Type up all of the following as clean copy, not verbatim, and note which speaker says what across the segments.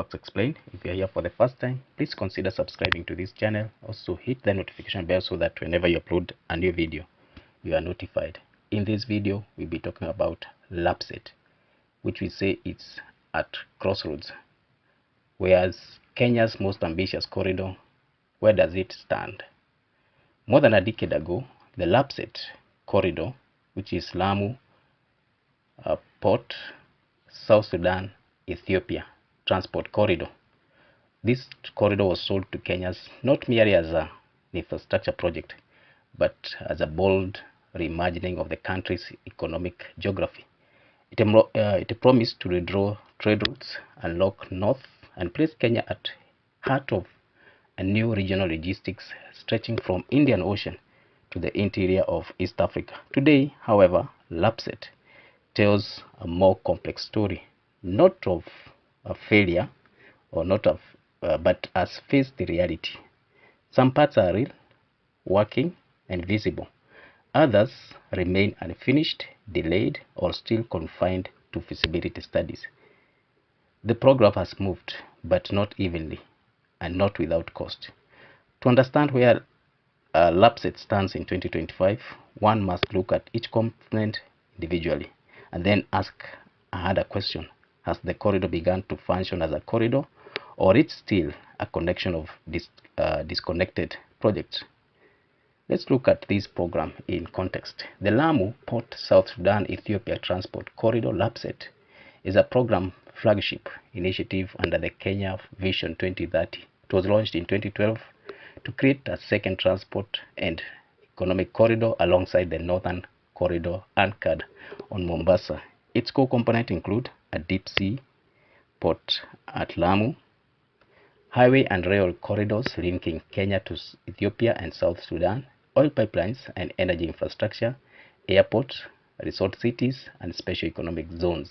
Speaker 1: Tax Explained. If you are here for the first time, please consider subscribing to this channel. Also hit the notification bell so that whenever you upload a new video, you are notified. In this video, we'll be talking about LAPSSET, which we say it's at crossroads. Whereas Kenya's most ambitious corridor, where does it stand? More than a decade ago, the LAPSSET Corridor, which is Lamu, Port, South Sudan, Ethiopia transport corridor. This corridor was sold to Kenyans not merely as an infrastructure project, but as a bold reimagining of the country's economic geography. It promised to redraw trade routes, unlock north, and place Kenya at heart of a new regional logistics stretching from Indian Ocean to the interior of East Africa. Today, however, LAPSSET tells a more complex story, not of a failure or not of, but as faced the reality. Some parts are real, working, and visible. Others remain unfinished, delayed, or still confined to feasibility studies. The program has moved, but not evenly, and not without cost. To understand where LAPSSET stands in 2025, one must look at each component individually, and then ask a harder question. Has the corridor begun to function as a corridor, or it's still a connection of disconnected projects? Let's look at this program in context. The Lamu Port South Sudan Ethiopia Transport Corridor LAPSSET is a program flagship initiative under the Kenya Vision 2030. It was launched in 2012 to create a second transport and economic corridor alongside the Northern Corridor anchored on Mombasa. Its core components include a deep sea port at Lamu, highway and rail corridors linking Kenya to Ethiopia and South Sudan, oil pipelines and energy infrastructure, airports, resort cities, and special economic zones.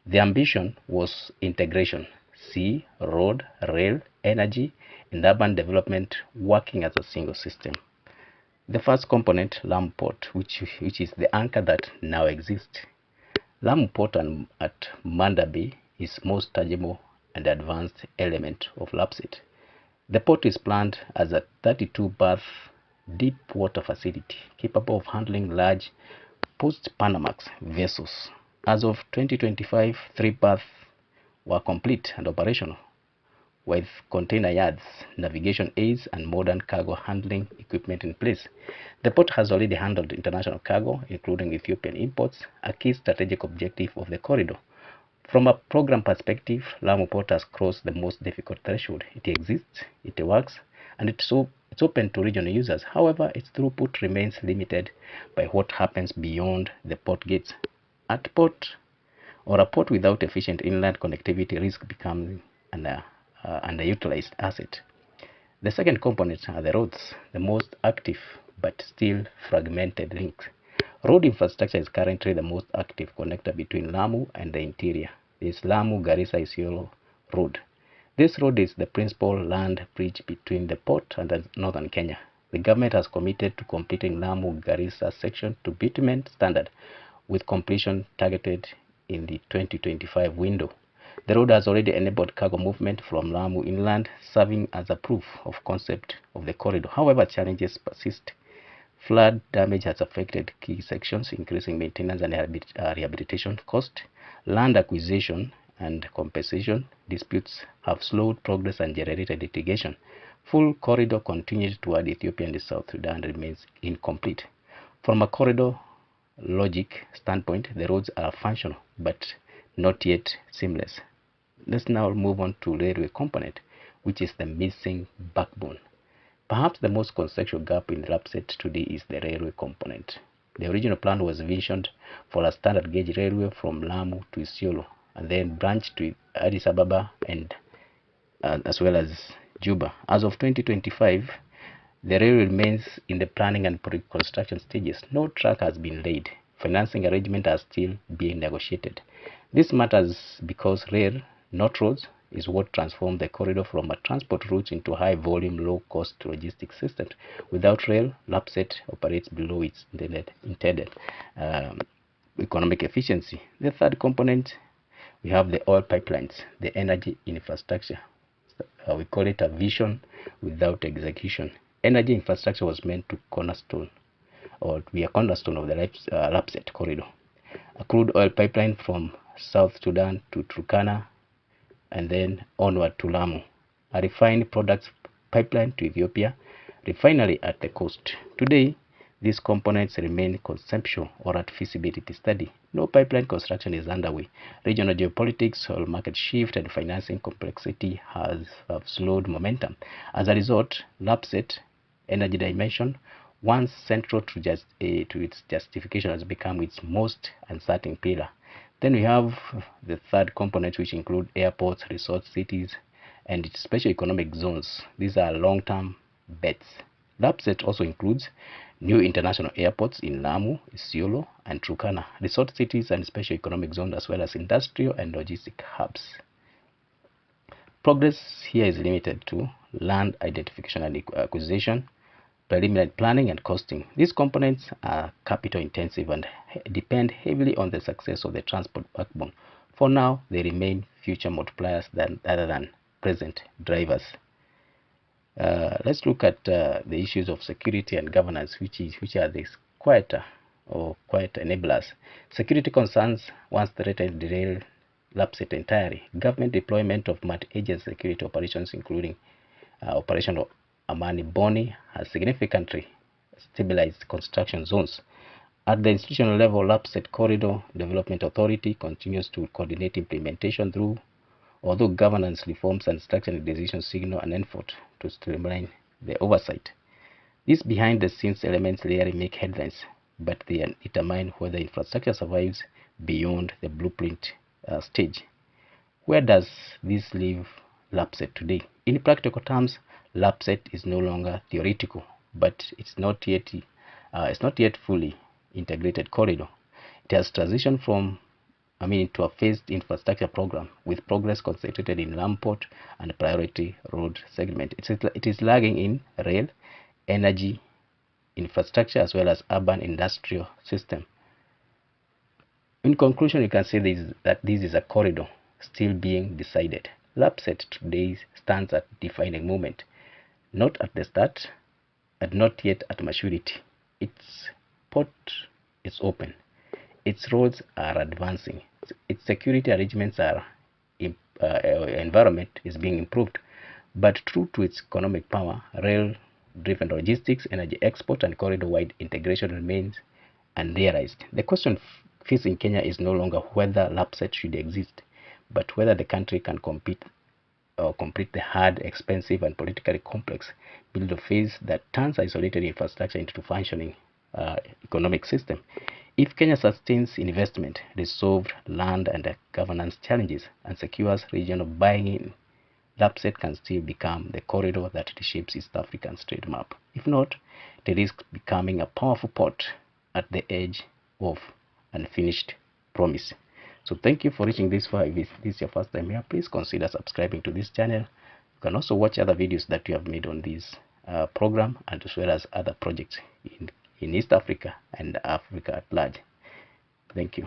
Speaker 1: The ambition was integration: sea, road, rail, energy, and urban development working as a single system. The first component, Lamu Port, which is the anchor that now exists. Lamu Port at Manda Bay is most tangible and advanced element of LAPSSET. The port is planned as a 32-berth deep water facility capable of handling large post-Panamax vessels. As of 2025, 3 berths were complete and operational, with container yards, navigation aids, and modern cargo handling equipment in place. The port has already handled international cargo, including Ethiopian imports, a key strategic objective of the corridor. From a program perspective, Lamu Port has crossed the most difficult threshold. It exists, it works, and it's open to regional users. However, its throughput remains limited by what happens beyond the port gates. A port without efficient inland connectivity risks becoming an underutilized asset. The second component are the roads, the most active but still fragmented links. Road infrastructure is currently the most active connector between Lamu and the interior. This Lamu-Garissa-Isiolo road. This road is the principal land bridge between the port and the northern Kenya. The government has committed to completing Lamu-Garissa section to bitumen standard, with completion targeted in the 2025 window. The road has already enabled cargo movement from Lamu inland, serving as a proof of concept of the corridor. However, challenges persist. Flood damage has affected key sections, increasing maintenance and rehabilitation cost. Land acquisition and compensation disputes have slowed progress and generated litigation. Full corridor continuity toward Ethiopia and South Sudan remains incomplete. From a corridor logic standpoint, the roads are functional but not yet seamless. Let's now move on to railway component, which is the missing backbone. Perhaps the most conceptual gap in LAPSSET today is the railway component. The original plan was visioned for a standard gauge railway from Lamu to Isiolo, and then branched to Addis Ababa and as well as Juba. As of 2025, the railway remains in the planning and pre-construction stages. No track has been laid. Financing arrangements are still being negotiated. This matters because rail, not roads, is what transformed the corridor from a transport route into a high-volume, low-cost logistics system. Without rail, LAPSSET operates below its intended economic efficiency. The third component, We have the oil pipelines, the energy infrastructure. We call it a vision without execution. Energy infrastructure was meant to cornerstone or be a cornerstone of the LAPSSET Corridor. A crude oil pipeline from South Sudan to Turkana and then onward to Lamu. A refined products pipeline to Ethiopia, refinery at the coast. Today, these components remain conceptual or at feasibility study. No pipeline construction is underway. Regional geopolitics, oil market shift, and financing complexity have slowed momentum. As a result, LAPSSET energy dimension, once central to its justification, has become its most uncertain pillar. Then we have the third component, which include airports, resort cities, and special economic zones. These are long-term bets. LAPSSET also includes new international airports in Lamu, Isiolo, and Turkana, resort cities and special economic zones, as well as industrial and logistic hubs. Progress here is limited to land identification and acquisition, preliminary planning, and costing. These components are capital intensive and depend heavily on the success of the transport backbone. For now, they remain future multipliers rather than present drivers. Let's look at the issues of security and governance, which are these quiet enablers. Security concerns once threatened derail LAPSSET entirely. Government deployment of multi-agency security operations, including Operation Amani Boni, has significantly stabilized construction zones. At the institutional level, LAPSSET Corridor Development Authority continues to coordinate implementation although governance reforms and structural decisions signal an effort to streamline the oversight. These behind-the-scenes elements rarely make headlines, but they determine whether infrastructure survives beyond the blueprint stage. Where does this leave LAPSSET today? In practical terms, LAPSSET is no longer theoretical, but it's not yet fully integrated corridor. It has transitioned to a phased infrastructure program with progress concentrated in Lamu Port and priority road segment. It is lagging in rail, energy infrastructure, as well as urban industrial system. In conclusion, you can say that this is a corridor still being decided. LAPSSET today stands at defining moment, not at the start and not yet at maturity. Its port is open. Its roads are advancing. Its security arrangements environment is being improved. But true to its economic power, rail-driven logistics, energy export, and corridor-wide integration remains unrealized. The question facing Kenya is no longer whether LAPSSET should exist, but whether the country can complete the hard, expensive, and politically complex build of phase that turns isolated infrastructure into functioning economic system. If Kenya sustains investment, resolves land and governance challenges, and secures regional buy-in, LAPSSET can still become the corridor that reshapes East Africa's trade map. If not, it risks becoming a powerful port at the edge of unfinished promise. So thank you for reaching this far. If this is your first time here, please consider subscribing to this channel. You can also watch other videos that we have made on this program, and as well as other projects in East Africa and Africa at large. Thank you.